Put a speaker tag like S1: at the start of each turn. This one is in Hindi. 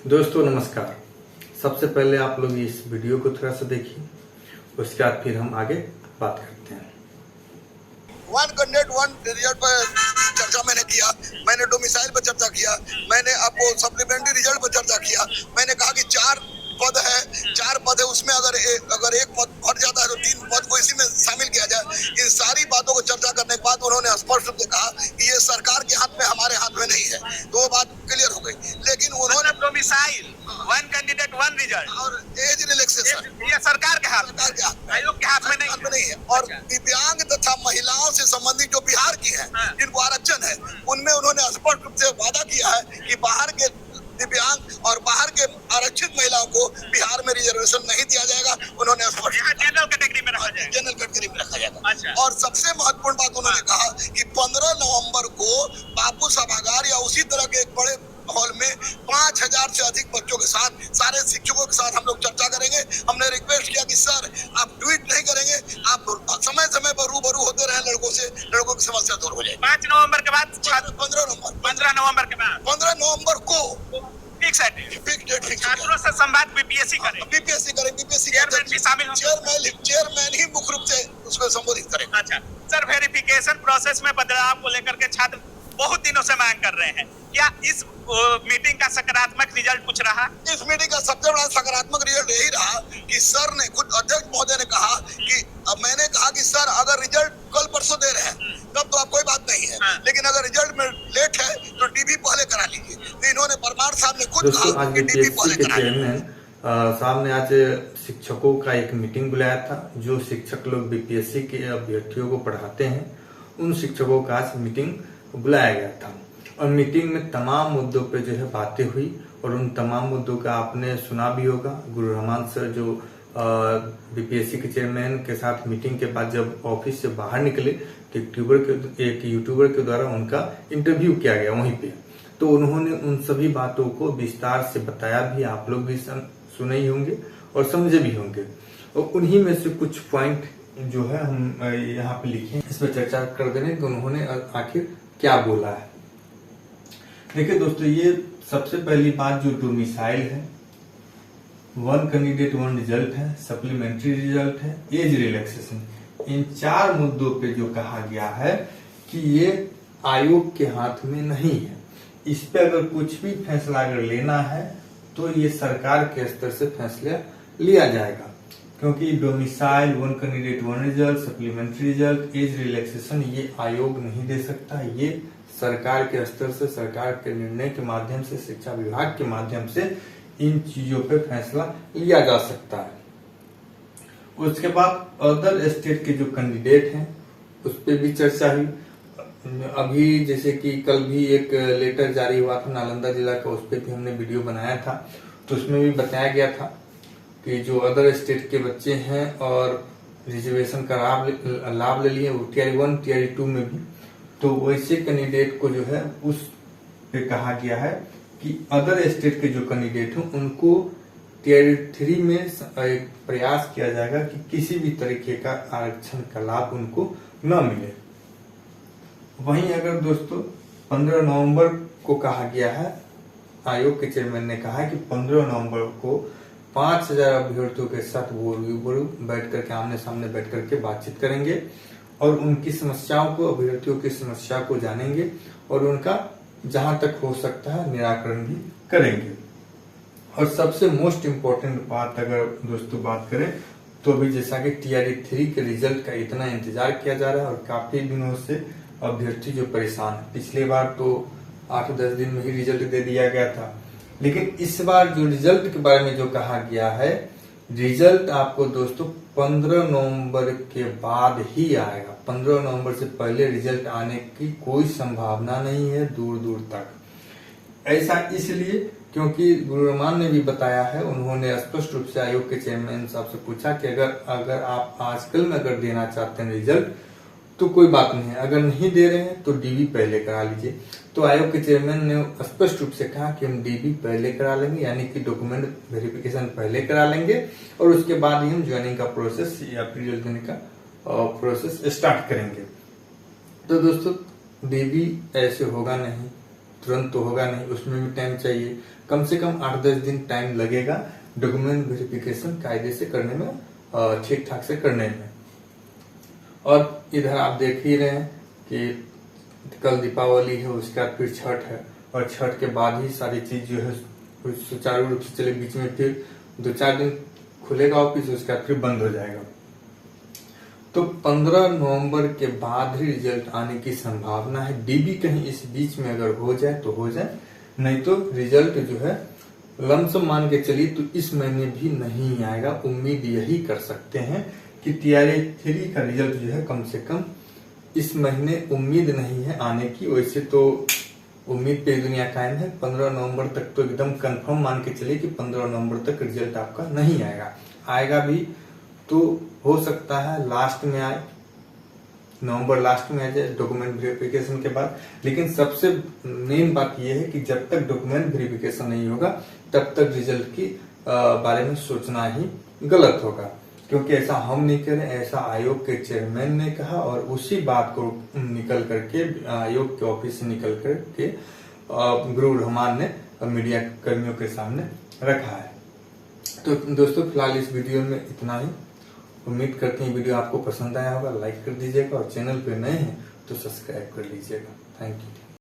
S1: दोस्तों नमस्कार। सबसे पहले आप लोग इस वीडियो को थोड़ा सा देखिए, उसके बाद फिर हम आगे बात करते हैं।
S2: वन कैंडिडेट वन रिजल्ट पर चर्चा मैंने किया, मैंने डोमिसाइल पर चर्चा किया, मैंने आपको सप्लीमेंट्री रिजल्ट पर चर्चा किया। मैंने कहा कि 4 पद है, 4 पद है, उसमें अगर एक पद भर जाता है तो 3 पद को इसी में शामिल किया जाए। इन सारी बातों को चर्चा करने के बाद उन्होंने स्पष्ट रूप से कहा कि ये सरकार के हाथ में, हमारे हाथ में नहीं है। तो वो बात क्लियर हो गई। लेकिन उन्होंने
S3: domicile one candidate one result
S2: और एज रिलैक्सेशन
S3: ये सरकार के हाथ, आयोग के हाथ में
S2: नहीं है। और दिव्यांग तथा महिलाओं से संबंधित जो बिहार की है, जिनको आरक्षण है, उनमें उन्होंने स्पष्ट रूप से वादा किया है कि बाहर के दिव्यांग और बाहर के आरक्षित महिलाओं को बिहार में रिजर्वेशन नहीं दिया जाएगा। उन्होंने
S3: जनरल कैटेगरी में रखा जाएगा,
S2: जनरल कैटेगरी में रखा जाएगा।
S3: अच्छा।
S2: और सबसे महत्वपूर्ण बात उन्होंने कहा कि 15 नवंबर को बापू सभागार या उसी तरह के एक बड़े हॉल में 5000 से अधिक बच्चों के साथ, सारे शिक्षकों के साथ हम लोग चर्चा करेंगे। हमने रिक्वेस्ट किया कि सर आप ट्वीट नहीं करेंगे, आप समय समय पर रूबरू होते रहे लड़कों से, लड़कों की समस्या दूर हो जाए।
S3: 5 नवंबर के बाद
S2: 15
S3: नवंबर के बाद
S2: 15 नवंबर को
S3: फिक्स है, छात्रों से संवाद बीपीएससी करें,
S2: बीपीएससी
S3: चेयरमैन भी शामिल होंगे,
S2: चेयरमैन ही मुख्य रूप से उसको संबोधित करेगा।
S3: अच्छा सर, वेरिफिकेशन प्रोसेस में बदलाव को लेकर के छात्र बहुत दिनों से मांग कर रहे हैं, क्या इस मीटिंग का सकारात्मक रिजल्ट कुछ रहा?
S2: इस मीटिंग का सबसे बड़ा सकारात्मक रिजल्ट यही रहा कि सर ने, खुद अध्यक्ष महोदय ने कहा कि मैंने कहा कि सर अगर रिजल्ट कल परसों दे रहे हैं तब तो आप कोई बात नहीं है, लेकिन अगर रिजल्ट में लेट है तो डीबी पहले करा लीजिए। तो इन्होंने परमार साहब ने खुद कहा कि डीबी पहले करा लीजिए।
S1: साहब ने आज शिक्षकों का एक मीटिंग बुलाया था। जो शिक्षक लोग बीपीएससी के अभ्यर्थियों को पढ़ाते हैं, उन शिक्षकों का आज मीटिंग बुलाया गया था और मीटिंग में तमाम मुद्दों पे जो है बातें हुई और उन तमाम मुद्दों का आपने सुना भी होगा। गुरु रहमान सर जो बीपीएससी के चेयरमैन के साथ मीटिंग के बाद जब ऑफिस से बाहर निकले तो एक यूट्यूबर के द्वारा उनका इंटरव्यू किया गया वहीं पे, तो उन्होंने उन सभी बातों को विस्तार से बताया भी। आप लोग भी सुने ही होंगे और समझे भी होंगे और उन्हीं में से कुछ पॉइंट जो है हम यहाँ पे लिखे, इस पर चर्चा कर देने कि उन्होंने आखिर क्या बोला है। देखिए दोस्तों, ये सबसे पहली बात जो डोमिसाइल है, वन कैंडिडेट वन रिजल्ट है, सप्लीमेंट्री रिजल्ट है, एज रिलैक्सेशन, इन 4 मुद्दों पे जो कहा गया है कि ये आयोग के हाथ में नहीं है। इस पे अगर कुछ भी फैसला अगर लेना है तो ये सरकार के स्तर से फैसला लिया जाएगा, क्योंकि domicile, one candidate one result, supplementary result, age relaxation ये आयोग नहीं दे सकता। ये सरकार के स्तर से, सरकार के निर्णय के माध्यम से, शिक्षा विभाग के माध्यम से इन चीजों पे फैसला लिया जा सकता है। उसके बाद अदर स्टेट के जो कैंडिडेट हैं उस पर भी चर्चा हुई। अभी जैसे कि कल भी एक लेटर जारी हुआ था नालंदा जिला का, उस पर भी हमने वीडियो बनाया था, तो उसमें भी बताया गया था कि जो अदर स्टेट के बच्चे हैं और रिजर्वेशन का लाभ ले लिए, वो टीआर 1 टीआर 2 में भी, तो वैसे कैंडिडेट को जो है उस पे कहा गया है कि अदर स्टेट के जो कैंडिडेट हैं उनको टीआर 3 में एक प्रयास किया जाएगा कि किसी भी तरीके का आरक्षण का लाभ उनको न मिले। वहीं अगर दोस्तों 15 नवंबर को कहा गया है, आयोग के चेयरमैन ने कहा है कि 15 नवंबर को 5000 अभ्यर्थियों के साथ वो रूबरू बैठ करके, आमने सामने बैठ करके बातचीत करेंगे और उनकी समस्याओं को, अभ्यर्थियों की समस्या को जानेंगे और उनका जहां तक हो सकता है निराकरण भी करेंगे। और सबसे मोस्ट इम्पोर्टेंट बात अगर दोस्तों बात करें तो अभी जैसा कि टीआर 3 के रिजल्ट का इतना इंतजार किया जा रहा है और काफी दिनों से अभ्यर्थी जो परेशान है, पिछले बार तो 8-10 दिन में ही रिजल्ट दे दिया गया था, लेकिन इस बार जो रिजल्ट के बारे में जो कहा गया है, रिजल्ट आपको दोस्तों 15 नवंबर के बाद ही आएगा। 15 नवंबर से पहले रिजल्ट आने की कोई संभावना नहीं है दूर दूर तक। ऐसा इसलिए क्योंकि गुरु रहमान ने भी बताया है, उन्होंने स्पष्ट रूप से आयोग के चेयरमैन साहब से पूछा कि अगर आप आजकल में अगर देना चाहते हैं रिजल्ट तो कोई बात नहीं है, अगर नहीं दे रहे हैं तो डीबी पहले करा लीजिए। तो आयोग के चेयरमैन ने स्पष्ट रूप से कहा कि हम डीबी पहले करा लेंगे, यानी कि डॉक्यूमेंट वेरिफिकेशन पहले करा लेंगे और उसके बाद ही हम ज्वाइनिंग का प्रोसेस या रिजल्ट देने का प्रोसेस स्टार्ट करेंगे। तो दोस्तों डीबी ऐसे होगा नहीं, तुरंत तो होगा नहीं, उसमें भी टाइम चाहिए। कम से कम 8-10 दिन टाइम लगेगा डॉक्यूमेंट वेरिफिकेशन कायदे से करने में, ठीक ठाक से करने में। और इधर आप देख ही रहे हैं कि कल दीपावली है, उसके बाद फिर छठ है, और छठ के बाद ही सारी चीज जो है सुचारू रूप से चले। बीच में फिर 2-4 दिन खुलेगा ऑफिस, उसके बाद फिर बंद हो जाएगा। तो 15 नवंबर के बाद ही रिजल्ट आने की संभावना है। डीबी कहीं इस बीच में अगर हो जाए तो हो जाए, नहीं तो रिजल्ट जो है लमसम मान के चलिए तो इस महीने भी नहीं आएगा। उम्मीद यही कर सकते हैं कि TRA 3 का रिजल्ट जो है कम से कम इस महीने उम्मीद नहीं है आने की। वैसे तो उम्मीद पे दुनिया कायम है। 15 नवंबर तक तो एकदम कंफर्म मान के चलिए कि 15 नवंबर तक रिजल्ट आपका नहीं आएगा। आएगा भी तो हो सकता है लास्ट में आए, नवंबर लास्ट में आ जाए डॉक्यूमेंट वेरिफिकेशन के बाद। लेकिन सबसे मेन बात यह है कि जब तक डॉक्यूमेंट वेरिफिकेशन नहीं होगा तब तक रिजल्ट की बारे में सोचना ही गलत होगा, क्योंकि ऐसा हम नहीं करें, ऐसा आयोग के चेयरमैन ने कहा और उसी बात को निकल करके आयोग के ऑफिस से निकल करके गुरु रहमान ने मीडिया कर्मियों के सामने रखा है। तो दोस्तों फिलहाल इस वीडियो में इतना ही। उम्मीद करते हैं वीडियो आपको पसंद आया होगा। लाइक कर दीजिएगा और चैनल पे नए हैं तो सब्सक्राइब कर लीजिएगा। Thank you.